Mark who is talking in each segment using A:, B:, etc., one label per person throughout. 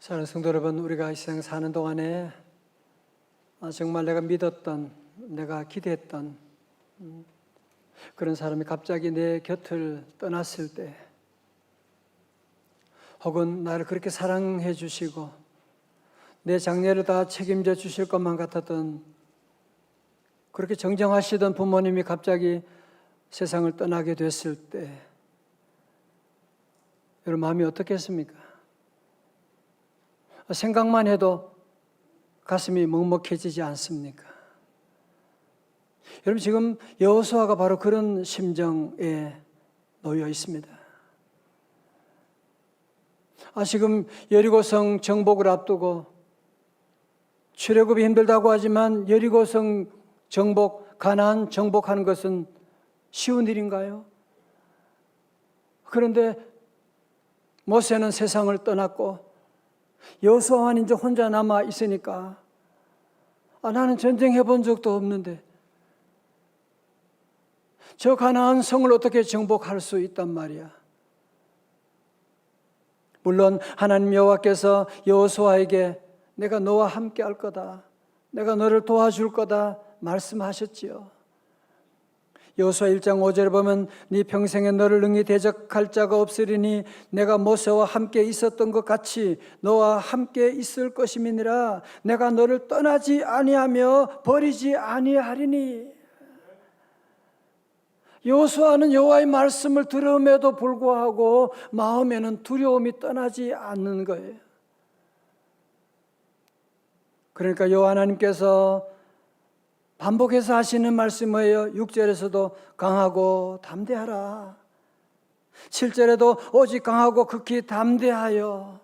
A: 사랑하는 성도 여러분, 우리가 이 세상 사는 동안에 정말 내가 믿었던, 내가 기대했던 그런 사람이 갑자기 내 곁을 떠났을 때, 혹은 나를 그렇게 사랑해 주시고 내 장래를 다 책임져 주실 것만 같았던, 그렇게 정정하시던 부모님이 갑자기 세상을 떠나게 됐을 때 여러분 마음이 어떻겠습니까? 생각만 해도 가슴이 먹먹해지지 않습니까? 여러분 지금 여호수아가 바로 그런 심정에 놓여 있습니다. 지금 여리고성 정복을 앞두고 출애굽이 힘들다고 하지만 여리고성 정복, 가나안 정복하는 것은 쉬운 일인가요? 그런데 모세는 세상을 떠났고 여호수아는 이제 혼자 남아 있으니까 나는 전쟁해 본 적도 없는데 저 가나안 성을 어떻게 정복할 수 있단 말이야. 물론 하나님 여호와께서 여호수아에게 내가 너와 함께 할 거다, 내가 너를 도와줄 거다 말씀하셨지요. 여호수아 1장 5절에 보면 네 평생에 너를 능히 대적할 자가 없으리니 내가 모세와 함께 있었던 것 같이 너와 함께 있을 것임이니라. 내가 너를 떠나지 아니하며 버리지 아니하리니. 여호수아는 여호와의 말씀을 들음에도 불구하고 마음에는 두려움이 떠나지 않는 거예요. 그러니까 여호와 하나님께서 반복해서 하시는 말씀이에요. 6절에서도 강하고 담대하라. 7절에도 오직 강하고 극히 담대하여.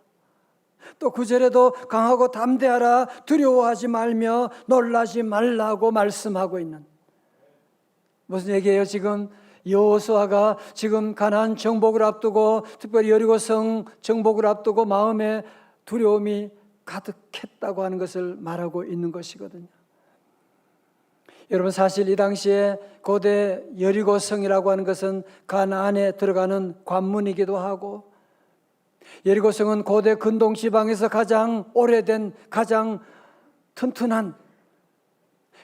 A: 또 9절에도 강하고 담대하라, 두려워하지 말며 놀라지 말라고 말씀하고 있는. 무슨 얘기예요? 지금 여호수아가 지금 가나안 정복을 앞두고, 특별히 여리고성 정복을 앞두고 마음에 두려움이 가득했다고 하는 것을 말하고 있는 것이거든요. 여러분 사실 이 당시에 고대 여리고성이라고 하는 것은 가나안에 들어가는 관문이기도 하고, 여리고성은 고대 근동 지방에서 가장 오래된, 가장 튼튼한,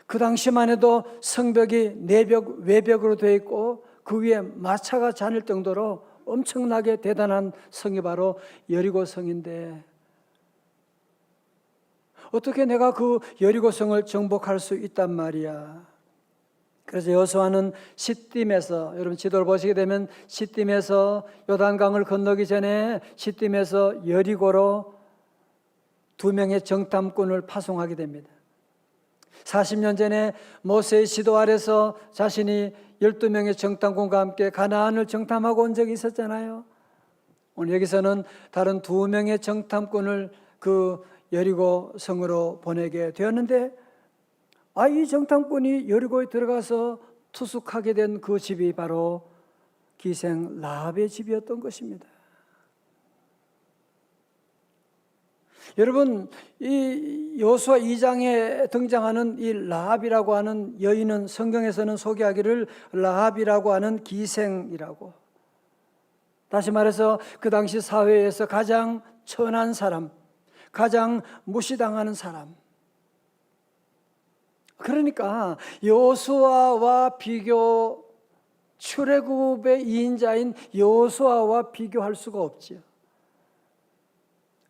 A: 그 당시만 해도 성벽이 내벽 외벽으로 되어 있고 그 위에 마차가 다닐 정도로 엄청나게 대단한 성이 바로 여리고성인데, 어떻게 내가 그 여리고성을 정복할 수 있단 말이야. 그래서 여호수아는 시딤에서, 여러분 지도를 보시게 되면 시딤에서 요단강을 건너기 전에 시딤에서 여리고로 2명의 정탐꾼을 파송하게 됩니다. 40년 전에 모세의 지도 아래서 자신이 12명의 정탐꾼과 함께 가나안을 정탐하고 온 적이 있었잖아요. 오늘 여기서는 다른 2명의 정탐꾼을 그 여리고 성으로 보내게 되었는데, 이 정탐꾼이 여리고에 들어가서 투숙하게 된 그 집이 바로 기생 라합의 집이었던 것입니다. 여러분, 이 여호수아 2장에 등장하는 이 라합이라고 하는 여인은 성경에서는 소개하기를 라합이라고 하는 기생이라고, 다시 말해서 그 당시 사회에서 가장 천한 사람, 가장 무시당하는 사람. 그러니까 여호수아와 비교, 출애굽의 2인자인 여호수아와 비교할 수가 없지요.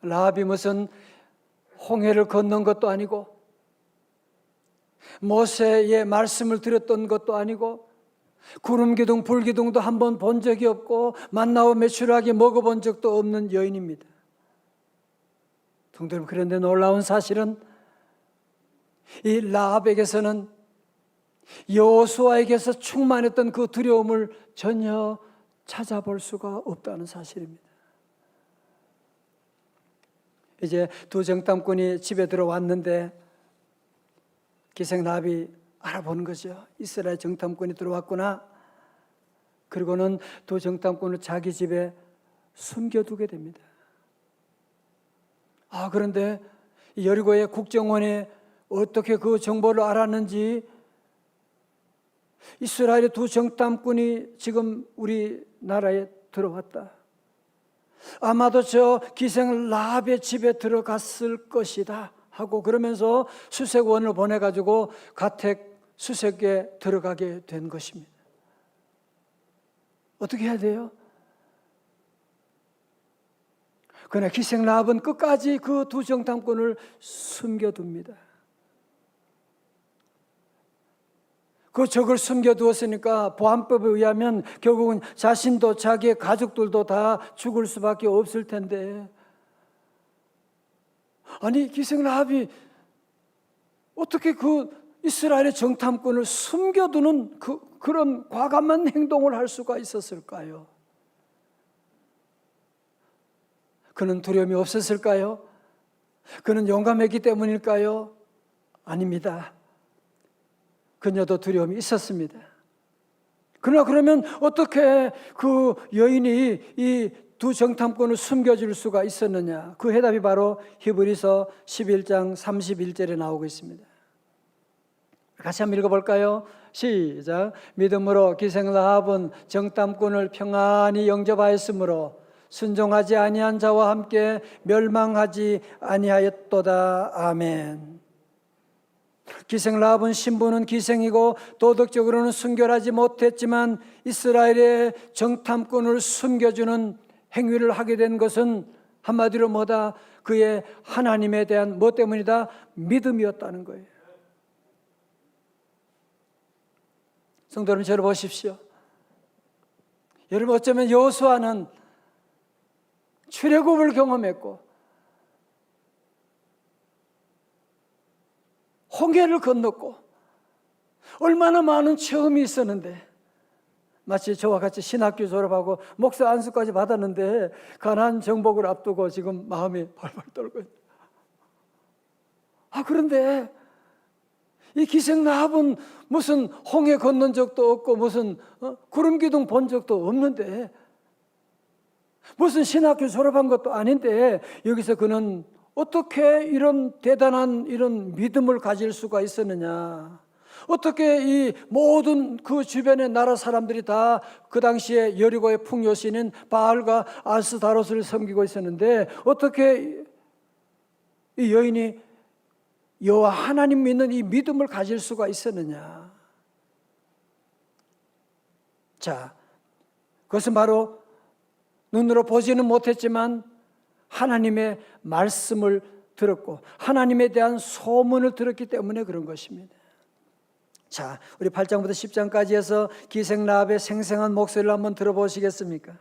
A: 라합이 무슨 홍해를 건넌 것도 아니고 모세의 말씀을 들었던 것도 아니고 구름기둥 불기둥도 한번 본 적이 없고 만나와 메추라기 먹어본 적도 없는 여인입니다. 성도 여러분, 그런데 놀라운 사실은 이 라합에게서는 여호수아에게서 충만했던 그 두려움을 전혀 찾아볼 수가 없다는 사실입니다. 이제 2 정탐꾼이 집에 들어왔는데 기생 라합이 알아보는 거죠. 이스라엘 정탐꾼이 들어왔구나. 그리고는 2 정탐꾼을 자기 집에 숨겨두게 됩니다. 그런데 여리고의 국정원이 어떻게 그 정보를 알았는지, 이스라엘의 2 정탐꾼이 지금 우리나라에 들어왔다. 아마도 저 기생 라합의 집에 들어갔을 것이다 하고 그러면서 수색원을 보내가지고 가택 수색에 들어가게 된 것입니다. 어떻게 해야 돼요? 그러나 기생 라합은 끝까지 그 두 정탐꾼을 숨겨둡니다. 그 적을 숨겨두었으니까 보안법에 의하면 결국은 자신도 자기의 가족들도 다 죽을 수밖에 없을 텐데, 아니 기생 라합이 어떻게 그 이스라엘의 정탐꾼을 숨겨두는 그런 과감한 행동을 할 수가 있었을까요? 그는 두려움이 없었을까요? 그는 용감했기 때문일까요? 아닙니다. 그녀도 두려움이 있었습니다. 그러나 그러면 어떻게 그 여인이 이 두 정탐꾼을 숨겨줄 수가 있었느냐? 그 해답이 바로 히브리서 11장 31절에 나오고 있습니다. 같이 한번 읽어볼까요? 시작. 믿음으로 기생 라합은 정탐꾼을 평안히 영접하였으므로 순종하지 아니한 자와 함께 멸망하지 아니하였도다. 아멘. 기생 라합은 신분은 기생이고 도덕적으로는 순결하지 못했지만 이스라엘의 정탐꾼을 숨겨주는 행위를 하게 된 것은 한마디로 뭐다? 그의 하나님에 대한 뭐 때문이다? 믿음이었다는 거예요. 성도 여러분, 저를 보십시오. 여러분, 어쩌면 여호수아는 출애굽을 경험했고 홍해를 건넜고 얼마나 많은 체험이 있었는데, 마치 저와 같이 신학교 졸업하고 목사 안수까지 받았는데 가나안 정복을 앞두고 지금 마음이 발발 떨고 있다. 그런데 이 기생 라합은 무슨 홍해 건넌 적도 없고 무슨 구름 기둥 본 적도 없는데, 무슨 신학교 졸업한 것도 아닌데 여기서 그는 어떻게 이런 대단한 이런 믿음을 가질 수가 있었느냐? 어떻게 이 모든 그 주변의 나라 사람들이 다 그 당시에 여리고의 풍요신인 바알과 아스다로스를 섬기고 있었는데 어떻게 이 여인이 여호와 하나님 믿는 이 믿음을 가질 수가 있었느냐? 자, 그것은 바로 눈으로 보지는 못했지만 하나님의 말씀을 들었고 하나님에 대한 소문을 들었기 때문에 그런 것입니다. 자, 우리 8장부터 10장까지 해서 기생 라합의 생생한 목소리를 한번 들어보시겠습니까?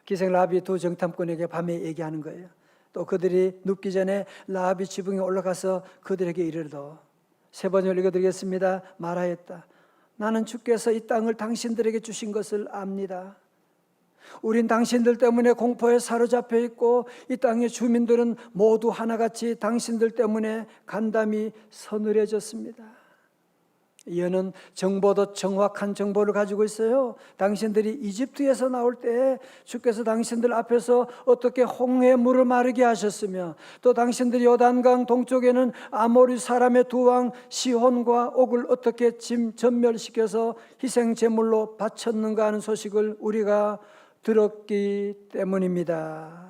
A: 기생 라합이 두 정탐꾼에게 밤에 얘기하는 거예요. 또 그들이 눕기 전에 라합이 지붕에 올라가서 그들에게 이르러 세 번을 읽어드리겠습니다. 말하였다. 나는 주께서 이 땅을 당신들에게 주신 것을 압니다. 우린 당신들 때문에 공포에 사로잡혀 있고 이 땅의 주민들은 모두 하나같이 당신들 때문에 간담이 서늘해졌습니다. 이어는 정보도 정확한 정보를 가지고 있어요. 당신들이 이집트에서 나올 때 주께서 당신들 앞에서 어떻게 홍해 물을 마르게 하셨으며 또 당신들이 요단강 동쪽에는 아모리 사람의 두 왕 시혼과 옥을 어떻게 전멸시켜서 희생 제물로 바쳤는가 하는 소식을 우리가 들었기 때문입니다.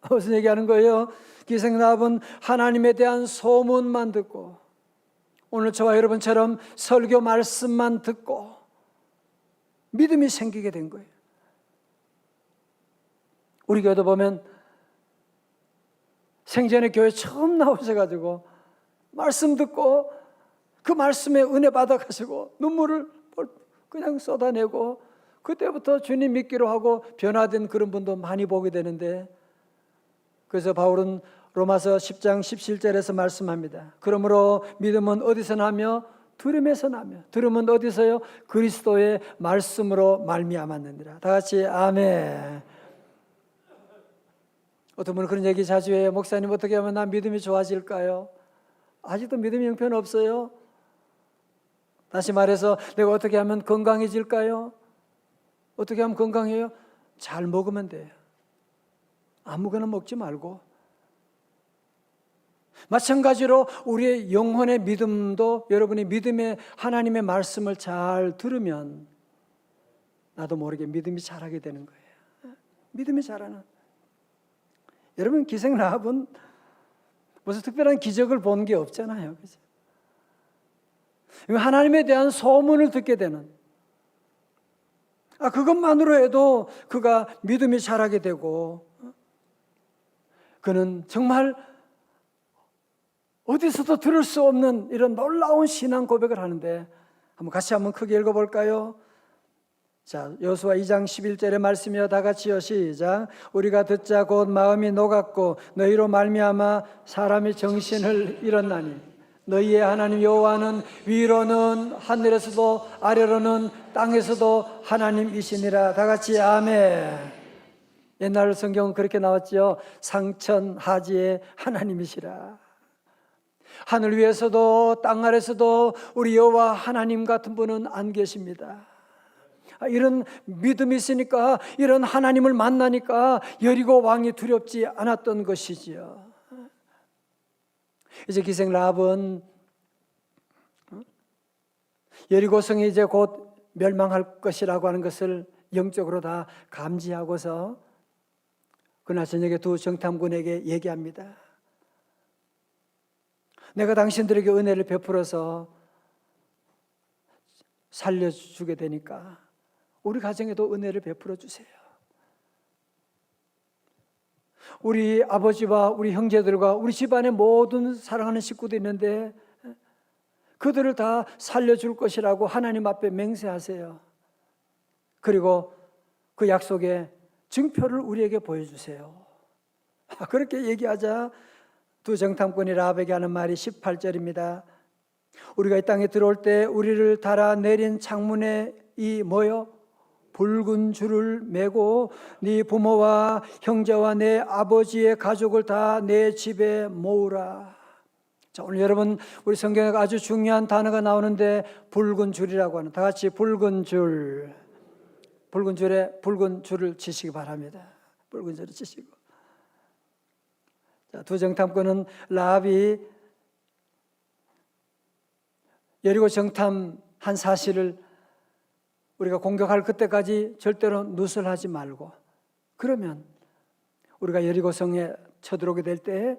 A: 무슨 얘기하는 거예요? 기생 라합은 하나님에 대한 소문만 듣고 오늘 저와 여러분처럼 설교 말씀만 듣고 믿음이 생기게 된 거예요. 우리 교회도 보면 생전에 교회 처음 나오셔가지고 말씀 듣고 그 말씀에 은혜 받아가지고 눈물을 그냥 쏟아내고 그때부터 주님 믿기로 하고 변화된 그런 분도 많이 보게 되는데, 그래서 바울은 로마서 10장 17절에서 말씀합니다. 그러므로 믿음은 어디서 나며 들음에서 나며 들음은 어디서요? 그리스도의 말씀으로 말미암았느니라. 다 같이 아멘. 어떤 분은 그런 얘기 자주 해요. 목사님, 어떻게 하면 나 믿음이 좋아질까요? 아직도 믿음이 형편없어요. 다시 말해서 내가 어떻게 하면 건강해질까요? 어떻게 하면 건강해요? 잘 먹으면 돼요. 아무거나 먹지 말고. 마찬가지로 우리의 영혼의 믿음도 여러분이 믿음의 하나님의 말씀을 잘 들으면 나도 모르게 믿음이 자라게 되는 거예요. 믿음이 자라는. 여러분, 기생 라합은 무슨 특별한 기적을 본 게 없잖아요. 그죠? 하나님에 대한 소문을 듣게 되는, 그것만으로 해도 그가 믿음이 자라게 되고, 그는 정말 어디서도 들을 수 없는 이런 놀라운 신앙 고백을 하는데, 같이 한번 크게 읽어볼까요? 자, 여호수아 2장 11절의 말씀이요, 다 같이요, 시작. 우리가 듣자 곧 마음이 녹았고 너희로 말미암아 사람이 정신을 잃었나니 너희의 하나님 여호와는 위로는 하늘에서도 아래로는 땅에서도 하나님이시니라. 다 같이 아멘. 옛날 성경은 그렇게 나왔죠. 상천하지의 하나님이시라. 하늘 위에서도 땅 아래에서도 우리 여호와 하나님 같은 분은 안 계십니다. 이런 믿음이 있으니까, 이런 하나님을 만나니까 여리고 왕이 두렵지 않았던 것이지요. 이제 기생 라합은 여리고 성이 이제 곧 멸망할 것이라고 하는 것을 영적으로 다 감지하고서 그날 저녁에 두 정탐꾼에게 얘기합니다. 내가 당신들에게 은혜를 베풀어서 살려주게 되니까 우리 가정에도 은혜를 베풀어 주세요. 우리 아버지와 우리 형제들과 우리 집안의 모든 사랑하는 식구도 있는데 그들을 다 살려줄 것이라고 하나님 앞에 맹세하세요. 그리고 그 약속의 증표를 우리에게 보여주세요. 그렇게 얘기하자 두 정탐꾼이 라합에게 하는 말이 18절입니다. 우리가 이 땅에 들어올 때 우리를 달아 내린 창문에 이 뭐요? 붉은 줄을 메고 네 부모와 형제와 내 아버지의 가족을 다 내 집에 모으라. 자, 오늘 여러분, 우리 성경에 아주 중요한 단어가 나오는데 붉은 줄이라고 하는, 다 같이 붉은 줄. 붉은 줄에 붉은 줄을 치시기 바랍니다. 붉은 줄을 치시고. 자, 두 정탐꾼은 라합이 여리고 정탐한 사실을 우리가 공격할 그때까지 절대로 누설하지 말고, 그러면 우리가 여리고 성에 쳐들어오게 될 때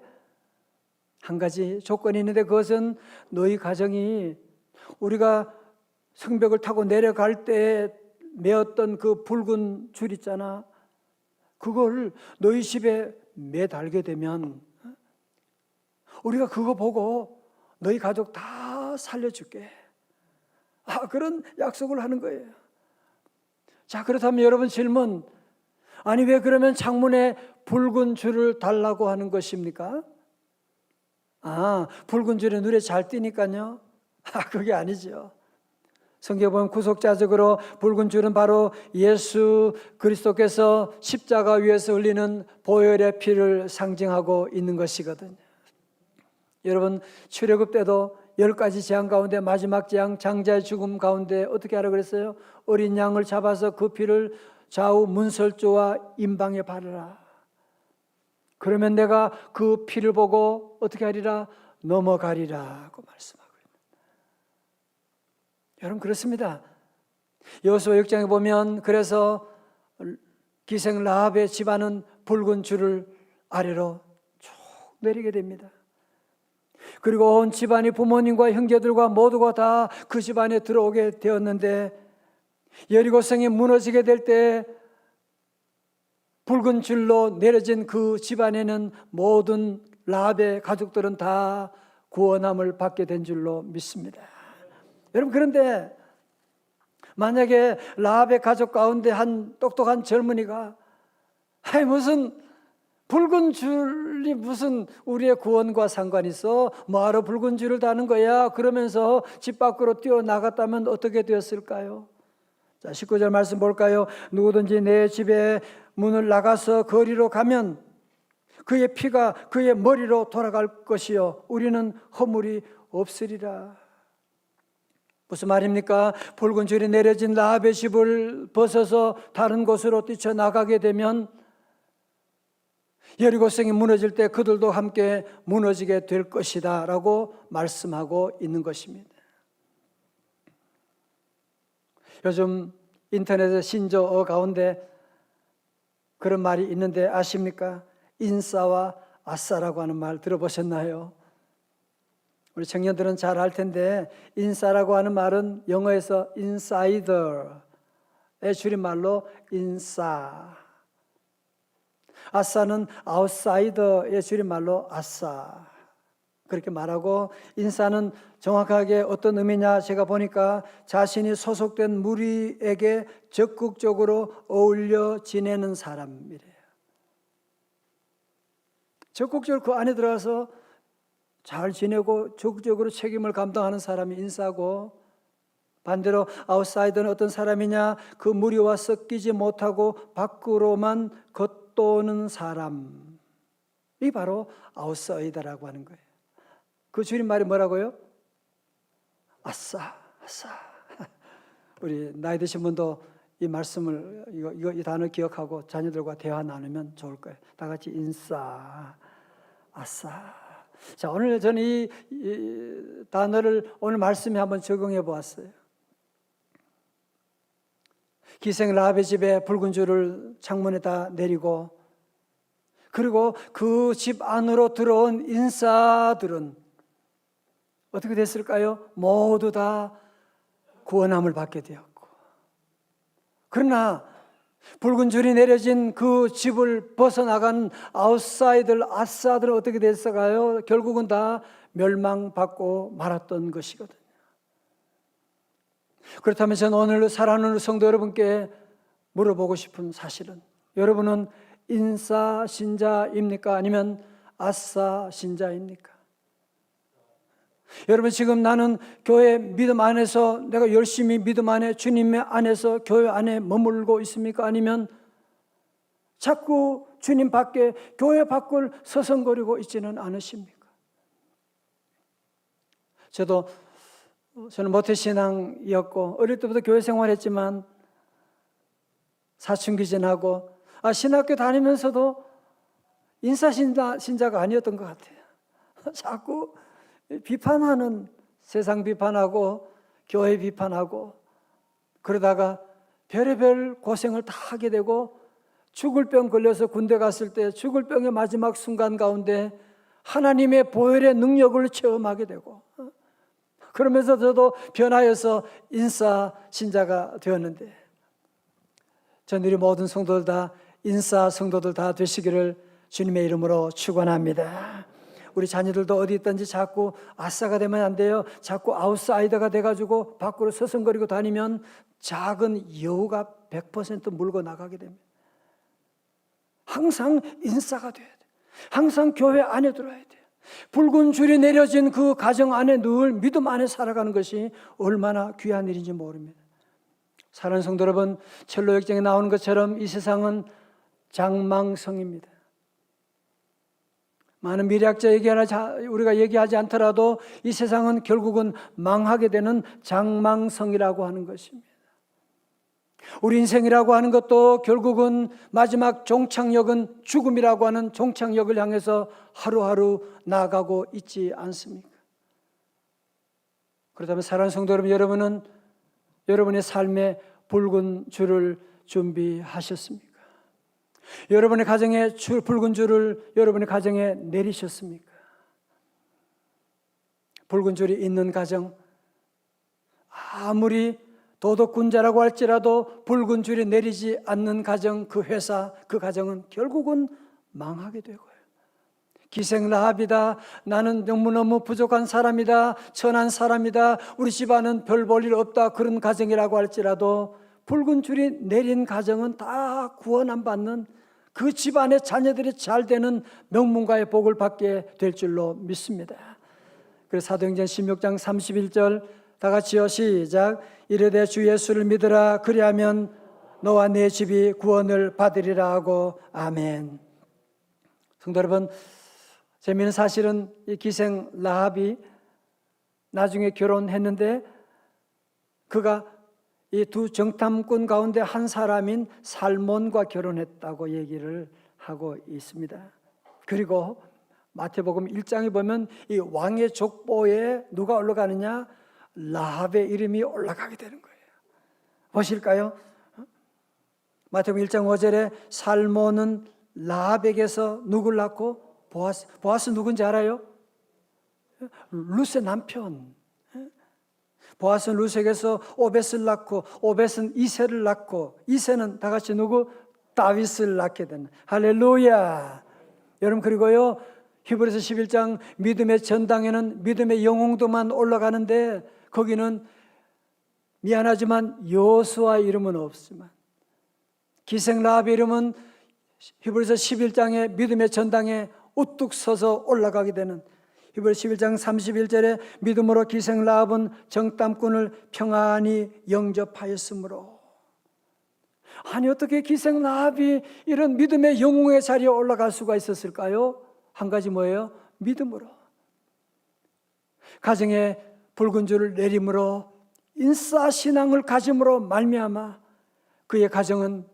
A: 한 가지 조건이 있는데, 그것은 너희 가정이 우리가 성벽을 타고 내려갈 때 메었던 그 붉은 줄 있잖아, 그걸 너희 집에 매달게 되면 우리가 그거 보고 너희 가족 다 살려줄게. 그런 약속을 하는 거예요. 자, 그렇다면 여러분 질문, 아니 왜 그러면 창문에 붉은 줄을 달라고 하는 것입니까? 붉은 줄이 눈에 잘 띄니까요? 그게 아니죠. 성경에 보면 구속자적으로 붉은 줄은 바로 예수 그리스도께서 십자가 위에서 흘리는 보혈의 피를 상징하고 있는 것이거든요. 여러분, 출애굽 때도 10가지 재앙 가운데 마지막 재앙, 장자의 죽음 가운데 어떻게 하라고 그랬어요? 어린 양을 잡아서 그 피를 좌우 문설조와 임방에 바르라. 그러면 내가 그 피를 보고 어떻게 하리라? 넘어가리라고 말씀하고 있습니다. 여러분, 그렇습니다. 여호수아 6장에 보면 그래서 기생 라합의 집안은 붉은 줄을 아래로 쭉 내리게 됩니다. 그리고 온 집안이 부모님과 형제들과 모두가 다 그 집안에 들어오게 되었는데, 여리고성이 무너지게 될 때 붉은 줄로 내려진 그 집안에는 모든 라합의 가족들은 다 구원함을 받게 된 줄로 믿습니다. 여러분, 그런데 만약에 라합의 가족 가운데 한 똑똑한 젊은이가 무슨 붉은 줄이 무슨 우리의 구원과 상관이 있어? 뭐하러 붉은 줄을 다는 거야? 그러면서 집 밖으로 뛰어나갔다면 어떻게 되었을까요? 자, 19절 말씀 볼까요? 누구든지 내 집에 문을 나가서 거리로 가면 그의 피가 그의 머리로 돌아갈 것이요 우리는 허물이 없으리라. 무슨 말입니까? 붉은 줄이 내려진 라합의 집을 벗어서 다른 곳으로 뛰쳐나가게 되면 여리고성이 무너질 때 그들도 함께 무너지게 될 것이다 라고 말씀하고 있는 것입니다. 요즘 인터넷의 신조어 가운데 그런 말이 있는데 아십니까? 인싸와 아싸라고 하는 말 들어보셨나요? 우리 청년들은 잘 알 텐데 인싸라고 하는 말은 영어에서 insider의 줄임말로 인싸, 아싸는 outsider의 줄임말로 아싸, 그렇게 말하고, 인싸는 정확하게 어떤 의미냐, 제가 보니까 자신이 소속된 무리에게 적극적으로 어울려 지내는 사람이래요. 적극적으로 그 안에 들어가서 잘 지내고 적극적으로 책임을 감당하는 사람이 인싸고, 반대로 아웃사이더는 어떤 사람이냐, 그 무리와 섞이지 못하고 밖으로만 겉도는 사람이 바로 아웃사이더라고 하는 거예요. 그 줄임말이 뭐라고요? 아싸, 아싸. 우리 나이 드신 분도 이 말씀을, 이 단어 기억하고 자녀들과 대화 나누면 좋을 거예요. 다 같이 인싸, 아싸. 자, 오늘 저는 이 단어를 오늘 말씀에 한번 적용해 보았어요. 기생 라합의 집에 붉은 줄을 창문에다 내리고, 그리고 그 집 안으로 들어온 인싸들은 어떻게 됐을까요? 모두 다 구원함을 받게 되었고, 그러나 붉은 줄이 내려진 그 집을 벗어나간 아웃사이들, 아싸들은 어떻게 됐을까요? 결국은 다 멸망받고 말았던 것이거든요. 그렇다면 저는 오늘 사랑하는 성도 여러분께 물어보고 싶은 사실은, 여러분은 인싸 신자입니까? 아니면 아싸 신자입니까? 여러분, 지금 나는 교회 믿음 안에서 내가 열심히 믿음 안에 주님의 안에서 교회 안에 머물고 있습니까? 아니면 자꾸 주님 밖에 교회 밖을 서성거리고 있지는 않으십니까? 저는 모태신앙이었고 어릴 때부터 교회 생활했지만 사춘기 지나고 신학교 다니면서도 인싸신자가 아니었던 것 같아요. 자꾸 비판하는, 세상 비판하고 교회 비판하고, 그러다가 별의별 고생을 다 하게 되고, 죽을 병 걸려서 군대 갔을 때 죽을 병의 마지막 순간 가운데 하나님의 보혈의 능력을 체험하게 되고, 그러면서 저도 변하여서 인싸 신자가 되었는데, 전 우리 모든 성도들 다 인싸 성도들 다 되시기를 주님의 이름으로 축원합니다. 우리 자녀들도 어디 있든지 자꾸 아싸가 되면 안 돼요. 자꾸 아웃사이더가 돼가지고 밖으로 서성거리고 다니면 작은 여우가 100% 물고 나가게 됩니다. 항상 인싸가 돼야 돼요. 항상 교회 안에 들어야 돼요. 붉은 줄이 내려진 그 가정 안에 늘 믿음 안에 살아가는 것이 얼마나 귀한 일인지 모릅니다. 사랑하는 성도 여러분, 첼로 역정에 나오는 것처럼 이 세상은 장망성입니다. 많은 미래학자 우리가 얘기하지 않더라도 이 세상은 결국은 망하게 되는 장망성이라고 하는 것입니다. 우리 인생이라고 하는 것도 결국은 마지막 종착역은 죽음이라고 하는 종착역을 향해서 하루하루 나아가고 있지 않습니까? 그렇다면 사랑하는 성도 여러분, 여러분은 여러분의 삶에 붉은 줄을 준비하셨습니까? 여러분의 가정에 붉은 줄을 여러분의 가정에 내리셨습니까? 붉은 줄이 있는 가정, 아무리 도덕군자라고 할지라도 붉은 줄이 내리지 않는 가정, 그 회사, 그 가정은 결국은 망하게 되고요. 기생 라합이다, 나는 너무너무 부족한 사람이다, 천한 사람이다, 우리 집안은 별 볼 일 없다, 그런 가정이라고 할지라도 붉은 줄이 내린 가정은 다 구원 안 받는, 그 집안의 자녀들이 잘 되는 명문가의 복을 받게 될 줄로 믿습니다. 그래서 사도행전 16장 31절 다 같이요, 시작. 이르되 주 예수를 믿으라, 그리하면 너와 네 집이 구원을 받으리라 하고. 아멘. 성도 여러분, 재미있는 사실은 이 기생 라합이 나중에 결혼했는데 그가 이 두 정탐꾼 가운데 한 사람인 살몬과 결혼했다고 얘기를 하고 있습니다. 그리고 마태복음 1장에 보면 이 왕의 족보에 누가 올라가느냐? 라합의 이름이 올라가게 되는 거예요. 보실까요? 마태복음 1장 5절에 살모는 라합에게서 누굴 낳고? 보아스. 보아스 누군지 알아요? 룻의 남편. 보아스는 룻에게서 오벳을 낳고, 오벳은 이새를 낳고, 이새는 다 같이 누구? 다윗을 낳게 되는. 할렐루야. 여러분, 그리고요 히브리서 11장 믿음의 전당에는 믿음의 영웅도만 올라가는데 거기는 미안하지만 여호수아 이름은 없지만 기생 라합의 이름은 히브리서 11장의 믿음의 전당에 우뚝 서서 올라가게 되는, 히브리서 11장 31절에 믿음으로 기생 라합은 정탐꾼을 평안히 영접하였으므로. 아니, 어떻게 기생 라합이 이런 믿음의 영웅의 자리에 올라갈 수가 있었을까요? 한 가지 뭐예요? 믿음으로. 가정에 붉은 줄을 내림으로, 인싸신앙을 가짐으로 말미암아 그의 가정은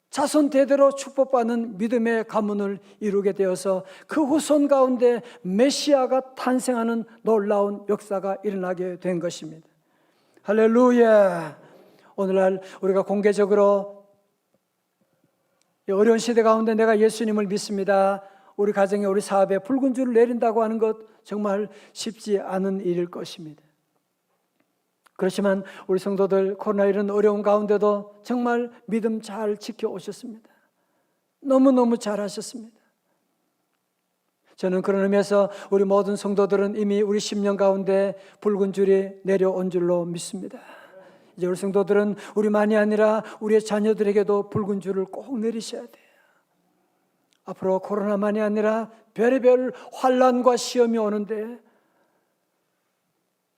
A: 자손 대대로 축복받는 믿음의 가문을 이루게 되어서 그 후손 가운데 메시아가 탄생하는 놀라운 역사가 일어나게 된 것입니다. 할렐루야. 오늘날 우리가 공개적으로 이 어려운 시대 가운데 내가 예수님을 믿습니다, 우리 가정에 우리 사업에 붉은 줄을 내린다고 하는 것 정말 쉽지 않은 일일 것입니다. 그렇지만 우리 성도들 코로나19 어려운 가운데도 정말 믿음 잘 지켜오셨습니다. 너무너무 잘하셨습니다. 저는 그런 의미에서 우리 모든 성도들은 이미 우리 10년 가운데 붉은 줄이 내려온 줄로 믿습니다. 이제 우리 성도들은 우리만이 아니라 우리의 자녀들에게도 붉은 줄을 꼭 내리셔야 돼요. 앞으로 코로나만이 아니라 별의별 환난과 시험이 오는데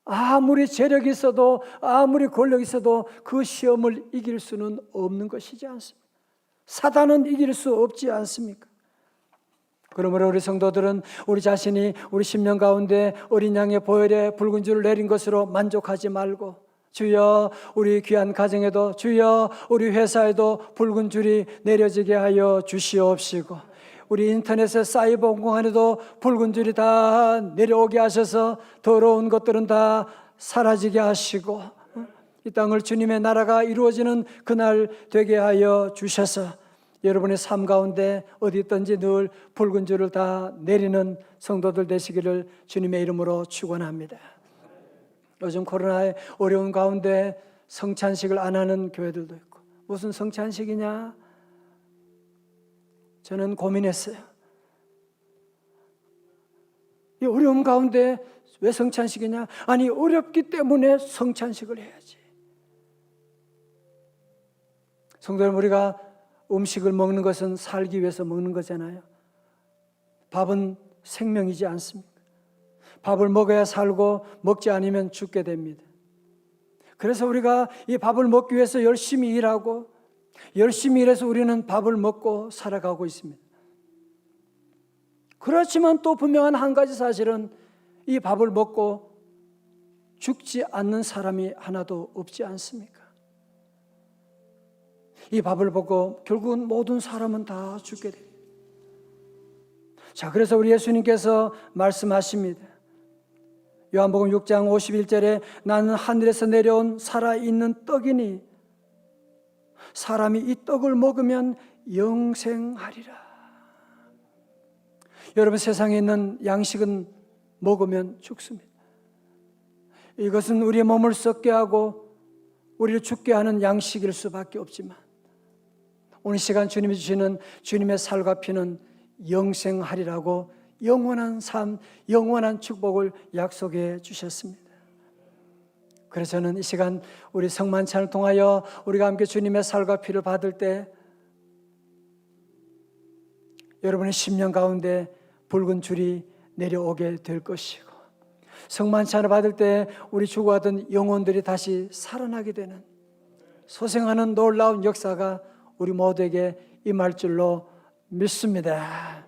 A: 아무리 재력이 있어도 아무리 권력이 있어도 그 시험을 이길 수는 없는 것이지 않습니까? 사단은 이길 수 없지 않습니까? 그러므로 우리 성도들은 우리 자신이 우리 10년 가운데 어린 양의 보혈에 붉은 줄을 내린 것으로 만족하지 말고, 주여 우리 귀한 가정에도, 주여 우리 회사에도 붉은 줄이 내려지게 하여 주시옵시고, 우리 인터넷의 사이버 공간에도 붉은 줄이 다 내려오게 하셔서 더러운 것들은 다 사라지게 하시고 이 땅을 주님의 나라가 이루어지는 그날 되게 하여 주셔서 여러분의 삶 가운데 어디 있든지 늘 붉은 줄을 다 내리는 성도들 되시기를 주님의 이름으로 축원합니다. 요즘 코로나의 어려운 가운데 성찬식을 안 하는 교회들도 있고, 무슨 성찬식이냐? 저는 고민했어요. 이 어려움 가운데 왜 성찬식이냐? 아니, 어렵기 때문에 성찬식을 해야지. 성도 여러분, 우리가 음식을 먹는 것은 살기 위해서 먹는 거잖아요. 밥은 생명이지 않습니까? 밥을 먹어야 살고 먹지 않으면 죽게 됩니다. 그래서 우리가 이 밥을 먹기 위해서 열심히 일하고 열심히 일해서 우리는 밥을 먹고 살아가고 있습니다. 그렇지만 또 분명한 한 가지 사실은 이 밥을 먹고 죽지 않는 사람이 하나도 없지 않습니까? 이 밥을 먹고 결국은 모든 사람은 다 죽게 됩니다. 자, 그래서 우리 예수님께서 말씀하십니다. 요한복음 6장 51절에 나는 하늘에서 내려온 살아있는 떡이니 사람이 이 떡을 먹으면 영생하리라. 여러분, 세상에 있는 양식은 먹으면 죽습니다. 이것은 우리의 몸을 썩게 하고 우리를 죽게 하는 양식일 수밖에 없지만 오늘 시간 주님이 주시는 주님의 살과 피는 영생하리라고 영원한 삶, 영원한 축복을 약속해 주셨습니다. 그래서 저는 이 시간 우리 성만찬을 통하여 우리가 함께 주님의 살과 피를 받을 때 여러분의 10년 가운데 붉은 줄이 내려오게 될 것이고, 성만찬을 받을 때 우리 죽어가던 영혼들이 다시 살아나게 되는 소생하는 놀라운 역사가 우리 모두에게 임할 줄로 믿습니다.